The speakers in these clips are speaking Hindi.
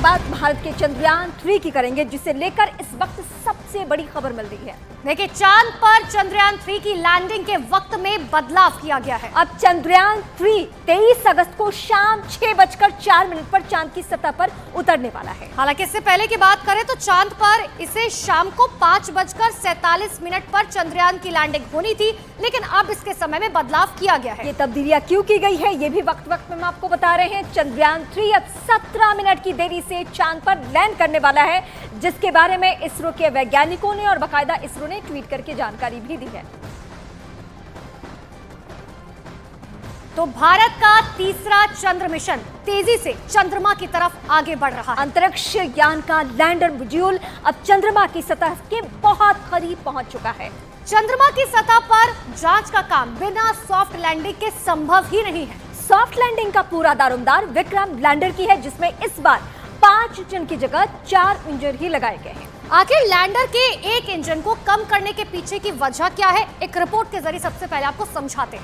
बात भारत के चंद्रयान 3 की करेंगे, जिसे लेकर इस वक्त सबसे बड़ी खबर मिल रही है। देखिए, चांद पर चंद्रयान 3 की लैंडिंग के वक्त में बदलाव किया गया है। अब चंद्रयान 3 23 अगस्त को शाम 6:04 पर चांद की सतह पर उतरने वाला है। हालांकि इससे पहले की बात करें तो चांद पर इसे शाम को 5:47 पर चंद्रयान की लैंडिंग होनी थी, लेकिन अब इसके समय में बदलाव किया गया है। ये तब्दीलियां क्यों की गई है, ये भी वक्त वक्त में हम आपको बता रहे हैं। चंद्रयान 3 अब 17 मिनट की देरी से चांद पर लैंड करने वाला है, जिसके बारे में इसरो के वैज्ञानिकों ने और बाकायदा इसरो ने ट्वीट करके जानकारी भी दी है। तो भारत का तीसरा चंद्र मिशन तेजी से चंद्रमा की तरफ आगे बढ़ रहा है। अंतरिक्ष यान का लैंडर मॉड्यूल अब चंद्रमा की सतह के बहुत करीब पहुंच चुका है। चंद्रमा की सतह पर जांच का काम बिना सॉफ्ट लैंडिंग के संभव ही नहीं है। सॉफ्ट लैंडिंग का पूरा दारोमदार विक्रम लैंडर की है, जिसमें इस बार 5 इंजन की जगह 4 इंजन ही लगाए गए हैं। आखिर लैंडर के एक इंजन को कम करने के पीछे की वजह क्या है, एक रिपोर्ट के जरिए सबसे पहले आपको समझाते हैं।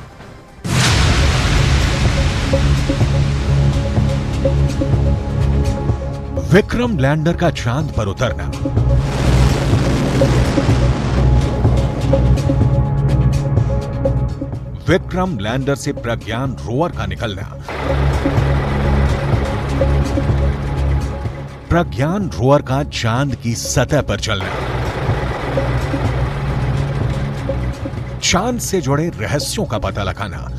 विक्रम लैंडर का चांद पर उतरना। विक्रम लैंडर से प्रज्ञान रोवर का निकलना। प्रज्ञान रोवर का चांद की सतह पर चलना। चांद से जुड़े रहस्यों का पता लगाना।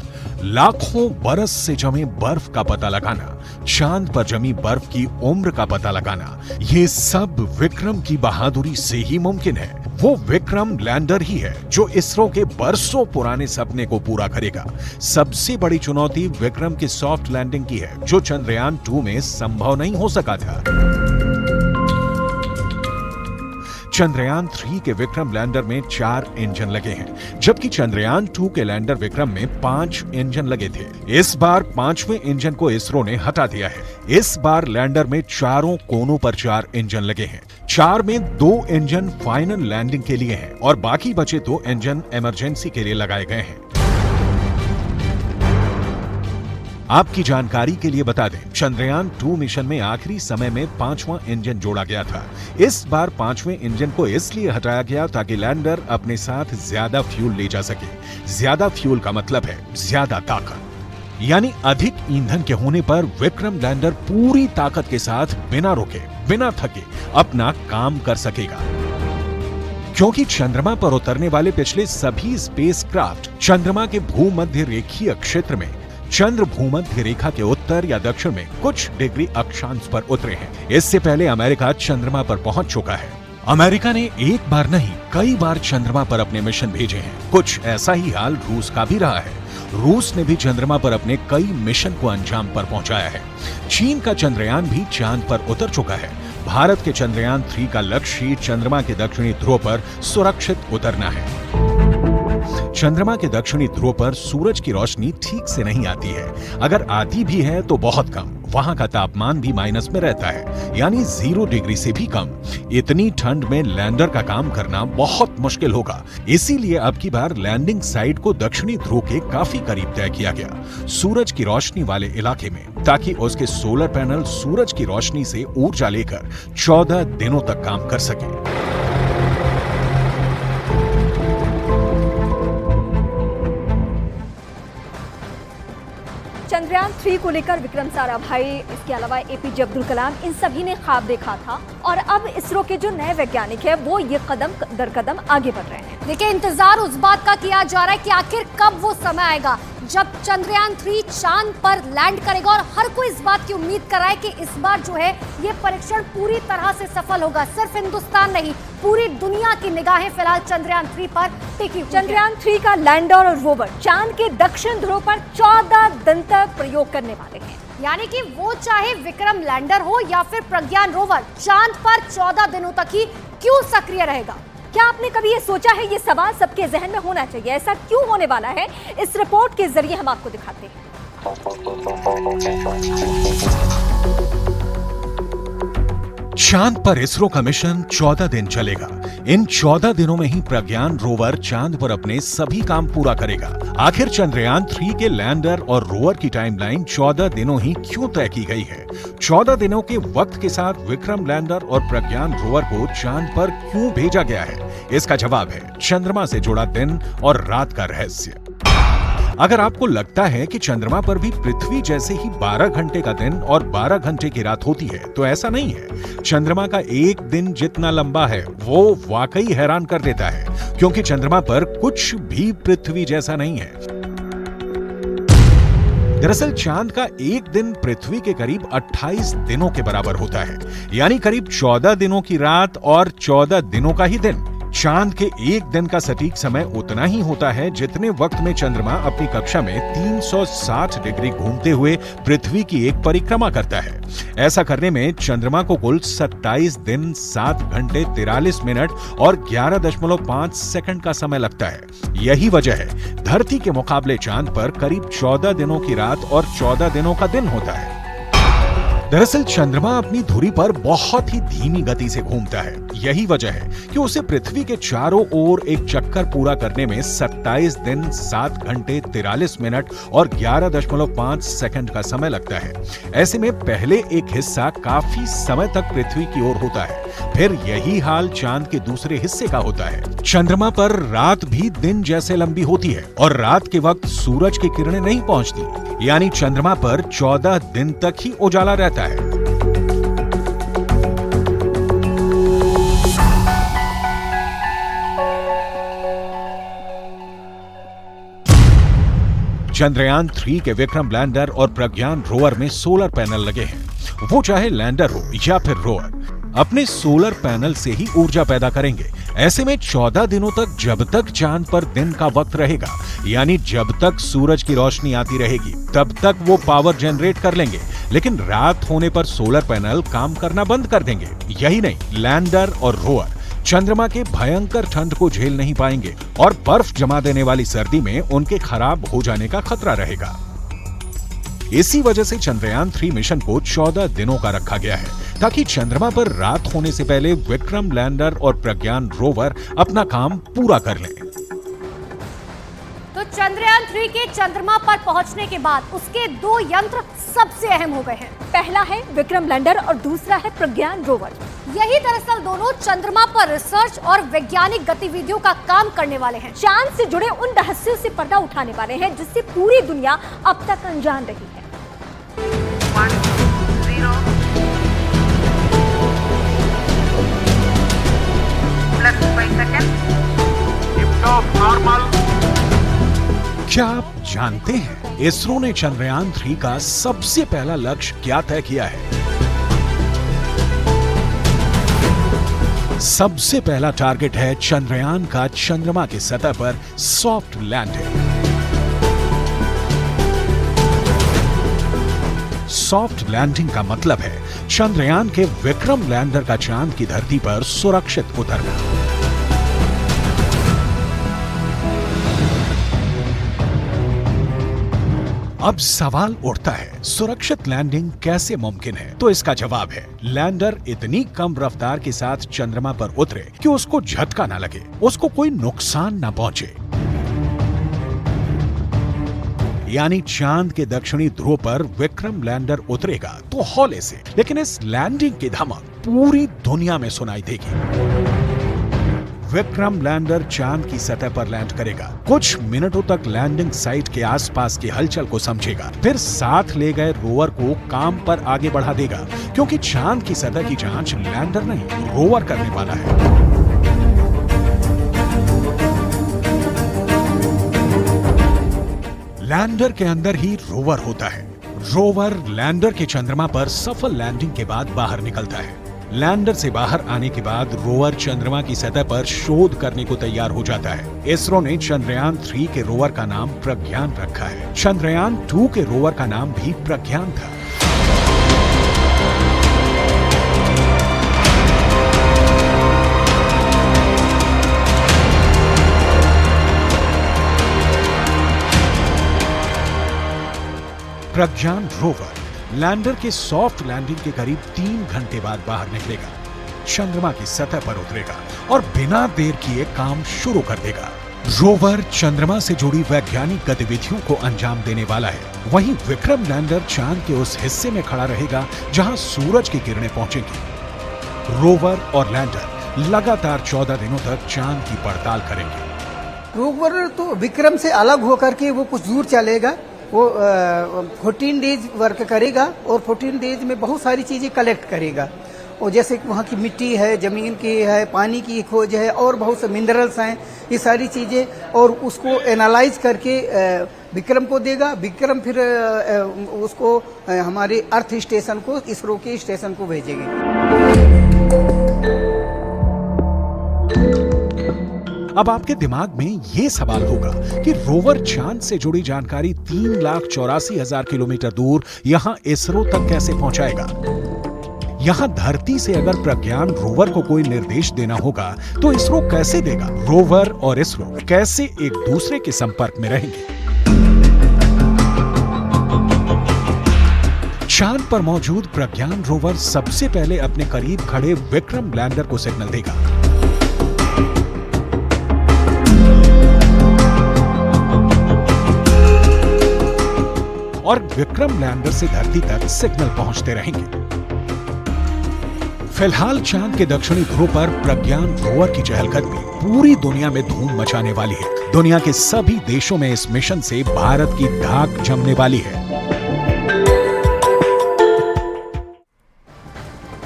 लाखों बरस से जमे बर्फ का पता लगाना। चांद पर जमी बर्फ की उम्र का पता लगाना। ये सब विक्रम की बहादुरी से ही मुमकिन है। वो विक्रम लैंडर ही है जो इसरो के बरसों पुराने सपने को पूरा करेगा। सबसे बड़ी चुनौती विक्रम की सॉफ्ट लैंडिंग की है, जो चंद्रयान 2 में संभव नहीं हो सका था। चंद्रयान 3 के विक्रम लैंडर में 4 इंजन लगे हैं, जबकि चंद्रयान 2 के लैंडर विक्रम में 5 इंजन लगे थे। इस बार 5वें इंजन को इसरो ने हटा दिया है। इस बार लैंडर में चारों कोनों पर 4 इंजन लगे हैं। 4 में 2 इंजन फाइनल लैंडिंग के लिए हैं और बाकी बचे 2 इंजन इमरजेंसी के लिए लगाए गए हैं। आपकी जानकारी के लिए बता दें, चंद्रयान 2 मिशन में आखिरी समय में 5वां इंजन जोड़ा गया था। इस बार 5वें इंजन को इसलिए हटाया गया ताकि लैंडर अपने साथ ज्यादा फ्यूल ले जा सके। ज्यादा फ्यूल का मतलब है ज्यादा ताकत, यानी अधिक ईंधन के होने पर विक्रम लैंडर पूरी ताकत के साथ बिना रुके, बिना थके अपना काम कर सकेगा। क्योंकि चंद्रमा पर उतरने वाले पिछले सभी स्पेसक्राफ्ट चंद्रमा के भूमध्य रेखीय क्षेत्र में, चंद्र भूमध्य रेखा के उत्तर या दक्षिण में कुछ डिग्री अक्षांश पर उतरे हैं। इससे पहले अमेरिका चंद्रमा पर पहुंच चुका है। अमेरिका ने एक बार नहीं, कई बार चंद्रमा पर अपने मिशन भेजे हैं। कुछ ऐसा ही हाल रूस का भी रहा है। रूस ने भी चंद्रमा पर अपने कई मिशन को अंजाम पर पहुंचाया है। चीन का चंद्रयान भी चांद पर उतर चुका है। भारत के चंद्रयान 3 का लक्ष्य चंद्रमा के दक्षिणी ध्रुव पर सुरक्षित उतरना है। चंद्रमा के दक्षिणी ध्रुव पर सूरज की रोशनी ठीक से नहीं आती है। अगर आती भी है तो बहुत कम। वहां का तापमान भी माइनस में रहता है, यानी 0 डिग्री से भी कम। इतनी ठंड में लैंडर का काम करना बहुत मुश्किल होगा। इसीलिए अब की बार लैंडिंग साइट को दक्षिणी ध्रुव के काफी करीब तय किया गया, सूरज की रोशनी वाले इलाके में, ताकि उसके सोलर पैनल सूरज की रोशनी से ऊर्जा लेकर 14 दिनों तक काम कर सके। चंद्रयान 3 को लेकर विक्रम साराभाई, इसके अलावा एपीजे अब्दुल कलाम, इन सभी ने ख्वाब देखा था और अब इसरो के जो नए वैज्ञानिक हैं वो ये कदम दर कदम आगे बढ़ रहे हैं। देखिए, इंतजार उस बात का किया जा रहा है कि आखिर कब वो समय आएगा जब चंद्रयान 3 चांद पर लैंड करेगा, और हर कोई इस बात की उम्मीद कर रहा है कि इस बार जो है ये परीक्षण पूरी तरह से सफल होगा। सिर्फ हिंदुस्तान नहीं, पूरी दुनिया की निगाहें फिलहाल चंद्रयान 3 पर टिकी हुई हैं। चंद्रयान 3 का लैंडर और रोवर चांद के दक्षिण ध्रुव पर 14 दिन तक प्रयोग करने वाले हैं। यानी कि वो चाहे विक्रम लैंडर हो या फिर प्रज्ञान रोवर, चांद पर 14 दिनों तक ही क्यों सक्रिय रहेगा। क्या आपने कभी ये सोचा है? ये सवाल सबके जहन में होना चाहिए। ऐसा क्यों होने वाला है, इस रिपोर्ट के जरिए हम आपको दिखाते हैं। चांद पर इसरो का मिशन 14 दिन चलेगा। इन 14 दिनों में ही प्रज्ञान रोवर चांद पर अपने सभी काम पूरा करेगा। आखिर चंद्रयान 3 के लैंडर और रोवर की टाइमलाइन 14 दिनों ही क्यों तय की गई है? 14 दिनों के वक्त के साथ विक्रम लैंडर और प्रज्ञान रोवर को चांद पर क्यों भेजा गया है? इसका जवाब है चंद्रमा से जुड़ा दिन और रात का रहस्य। अगर आपको लगता है कि चंद्रमा पर भी पृथ्वी जैसे ही 12 घंटे का दिन और 12 घंटे की रात होती है, तो ऐसा नहीं है। चंद्रमा का एक दिन जितना लंबा है वो वाकई हैरान कर देता है, क्योंकि चंद्रमा पर कुछ भी पृथ्वी जैसा नहीं है। दरअसल चांद का एक दिन पृथ्वी के करीब 28 दिनों के बराबर होता है, यानी करीब 14 दिनों की रात और 14 दिनों का ही दिन। चांद के एक दिन का सटीक समय उतना ही होता है जितने वक्त में चंद्रमा अपनी कक्षा में 360 डिग्री घूमते हुए पृथ्वी की एक परिक्रमा करता है। ऐसा करने में चंद्रमा को कुल 27 दिन 7 घंटे 43 मिनट और 11.5 सेकंड का समय लगता है। यही वजह है धरती के मुकाबले चांद पर करीब 14 दिनों की रात और 14 दिनों का दिन होता है। दरअसल चंद्रमा अपनी धुरी पर बहुत ही धीमी गति से घूमता है। यही वजह है कि उसे पृथ्वी के चारों ओर एक चक्कर पूरा करने में 27 दिन 7 घंटे 43 मिनट और 11.5 सेकंड का समय लगता है। ऐसे में पहले एक हिस्सा काफी समय तक पृथ्वी की ओर होता है, फिर यही हाल चांद के दूसरे हिस्से का होता है। चंद्रमा पर रात भी दिन जैसे लंबी होती है और रात के वक्त सूरज की किरणें नहीं पहुंचती, यानी चंद्रमा पर 14 दिन तक ही उजाला रहता है। चंद्रयान 3 के विक्रम लैंडर और प्रज्ञान रोवर में सोलर पैनल लगे हैं। वो चाहे लैंडर हो या फिर रोवर, अपने सोलर पैनल से ही ऊर्जा पैदा करेंगे। ऐसे में 14 दिनों तक जब तक चांद पर दिन का वक्त रहेगा, यानी जब तक सूरज की रोशनी आती रहेगी, तब तक वो पावर जनरेट कर लेंगे। लेकिन रात होने पर सोलर पैनल काम करना बंद कर देंगे। यही नहीं, लैंडर और रोवर चंद्रमा के भयंकर ठंड को झेल नहीं पाएंगे और बर्फ जमा देने वाली सर्दी में उनके खराब हो जाने का खतरा रहेगा। इसी वजह से चंद्रयान 3 मिशन को 14 दिनों का रखा गया है, ताकि चंद्रमा पर रात होने से पहले विक्रम लैंडर और प्रज्ञान रोवर अपना काम पूरा कर लें। तो चंद्रयान 3 के चंद्रमा पर पहुंचने के बाद उसके 2 यंत्र सबसे अहम हो गए हैं। पहला है विक्रम लैंडर और दूसरा है प्रज्ञान रोवर। यही दरअसल दोनों चंद्रमा पर रिसर्च और वैज्ञानिक गतिविधियों का काम करने वाले हैं। चांद से जुड़े उन रहस्यों से पर्दा उठाने वाले हैं जिससे पूरी दुनिया अब तक अनजान रही है। 1 0 +5 सेकंड। Lift off normal. क्या आप जानते हैं इसरो ने चंद्रयान 3 का सबसे पहला लक्ष्य क्या तय किया है? सबसे पहला टारगेट है चंद्रयान का चंद्रमा की सतह पर सॉफ्ट लैंडिंग। सॉफ्ट लैंडिंग का मतलब है चंद्रयान के विक्रम लैंडर का चांद की धरती पर सुरक्षित उतरना। अब सवाल उठता है, सुरक्षित लैंडिंग कैसे मुमकिन है? तो इसका जवाब है, लैंडर इतनी कम रफ्तार के साथ चंद्रमा पर उतरे कि उसको झटका ना लगे, उसको कोई नुकसान ना पहुंचे। यानी चांद के दक्षिणी ध्रुव पर विक्रम लैंडर उतरेगा तो हौले से, लेकिन इस लैंडिंग की धमक पूरी दुनिया में सुनाई देगी। विक्रम लैंडर चांद की सतह पर लैंड करेगा, कुछ मिनटों तक लैंडिंग साइट के आसपास की हलचल को समझेगा, फिर साथ ले गए रोवर को काम पर आगे बढ़ा देगा, क्योंकि चांद की सतह की जांच लैंडर नहीं रोवर करने वाला है। लैंडर के अंदर ही रोवर होता है। रोवर लैंडर के चंद्रमा पर सफल लैंडिंग के बाद बाहर निकलता है। लैंडर से बाहर आने के बाद रोवर चंद्रमा की सतह पर शोध करने को तैयार हो जाता है। इसरो ने चंद्रयान 3 के रोवर का नाम प्रज्ञान रखा है। चंद्रयान 2 के रोवर का नाम भी प्रज्ञान था। प्रज्ञान रोवर लैंडर के सॉफ्ट लैंडिंग के करीब 3 घंटे बाद बाहर निकलेगा। चंद्रमा की सतह पर उतरेगा और बिना देर किए काम शुरू कर देगा। रोवर चंद्रमा से जुड़ी वैज्ञानिक गतिविधियों को अंजाम देने वाला है। वहीं विक्रम लैंडर चांद के उस हिस्से में खड़ा रहेगा जहां सूरज की किरणें पहुंचेंगी। रोवर और लैंडर लगातार 14 दिनों तक चांद की पड़ताल करेंगे। रोवर तो विक्रम से अलग होकर के वो कुछ दूर चलेगा, वो 14 डेज वर्क करेगा और 14 डेज में बहुत सारी चीजें कलेक्ट करेगा। और जैसे कि वहाँ की मिट्टी है, जमीन की है, पानी की खोज है और बहुत से मिनरल्स हैं, ये सारी चीजें, और उसको एनालाइज करके विक्रम को देगा। विक्रम फिर उसको हमारे अर्थ स्टेशन को, इसरो के स्टेशन को भेजेंगे। अब आपके दिमाग में ये सवाल होगा कि रोवर चांद से जुड़ी जानकारी 3,84,000 किलोमीटर दूर यहां इसरो तक कैसे पहुंचाएगा। यहां धरती से अगर प्रज्ञान रोवर को कोई निर्देश देना होगा तो इसरो कैसे देगा। रोवर और इसरो कैसे एक दूसरे के संपर्क में रहेंगे। चांद पर मौजूद प्रज्ञान रोवर सबसे पहले अपने करीब खड़े विक्रम लैंडर को सिग्नल देगा। और विक्रम लैंडर से धरती तक सिग्नल पहुंचते रहेंगे। फिलहाल चांद के दक्षिणी ध्रुव पर प्रज्ञान रोवर की चहलकदमी पूरी दुनिया में धूम मचाने वाली है। दुनिया के सभी देशों में इस मिशन से भारत की धाक जमने वाली है।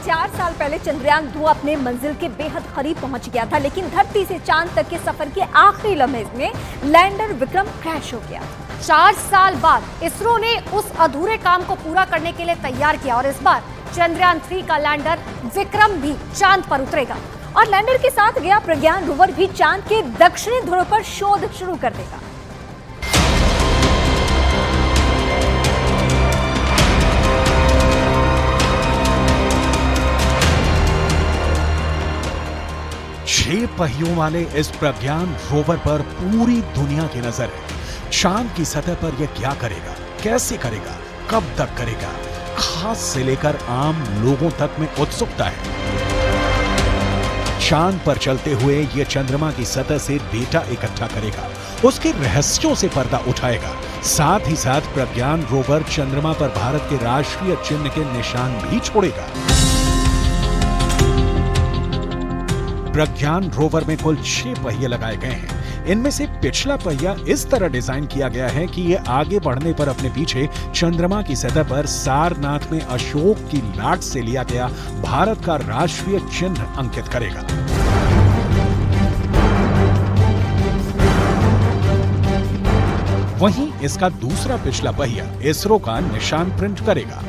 4 साल पहले चंद्रयान 2 अपने मंजिल के बेहद करीब पहुंच गया था, लेकिन धरती से चांद तक के सफर के आखिरी लम्हे में लैंडर विक्रम क्रैश हो गया। 4 साल बाद इसरो ने उस अधूरे काम को पूरा करने के लिए तैयार किया और इस बार चंद्रयान 3 का लैंडर विक्रम भी चांद पर उतरेगा और लैंडर के साथ गया प्रज्ञान रोवर भी चांद के दक्षिणी ध्रुव पर शोध शुरू कर देगा। छह पहियों वाले इस प्रज्ञान रोवर पर पूरी दुनिया की नजर है। चांद की सतह पर यह क्या करेगा, कैसे करेगा, कब तक करेगा, खास से लेकर आम लोगों तक में उत्सुकता है। चांद पर चलते हुए यह चंद्रमा की सतह से डेटा इकट्ठा करेगा, उसके रहस्यों से पर्दा उठाएगा। साथ ही साथ प्रज्ञान रोवर चंद्रमा पर भारत के राष्ट्रीय चिन्ह के निशान भी छोड़ेगा। प्रज्ञान रोवर में कुल 6 पहिए लगाए गए हैं। इनमें से पिछला पहिया इस तरह डिजाइन किया गया है कि यह आगे बढ़ने पर अपने पीछे चंद्रमा की सतह पर सारनाथ में अशोक की लाट से लिया गया भारत का राष्ट्रीय चिन्ह अंकित करेगा। वहीं इसका दूसरा पिछला पहिया इसरो का निशान प्रिंट करेगा।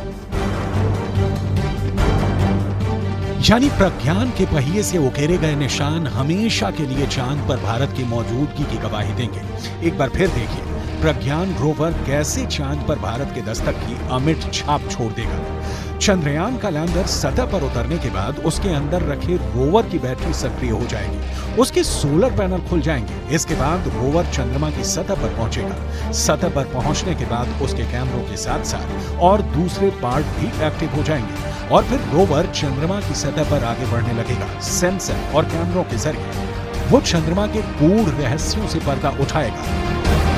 यानी प्रज्ञान के पहिए से उकेरे गए निशान हमेशा के लिए चांद पर भारत की मौजूदगी की गवाही देंगे। एक बार फिर देखिए प्रज्ञान रोवर कैसे चांद पर भारत के दस्तक की अमिट छाप छोड़ देगा। चंद्रयान का लैंडर सतह पर उतरने के बाद उसके अंदर रखे रोवर की बैटरी सक्रिय हो जाएगी, उसके सोलर पैनल खुल जाएंगे। इसके बाद रोवर चंद्रमा की सतह पर पहुंचेगा। सतह पर पहुंचने के बाद उसके कैमरों के साथ साथ और दूसरे पार्ट भी एक्टिव हो जाएंगे और फिर रोवर चंद्रमा की सतह पर आगे बढ़ने लगेगा। सेंसर और कैमरों के जरिए वो चंद्रमा के गूढ़ रहस्यों से पर्दा उठाएगा।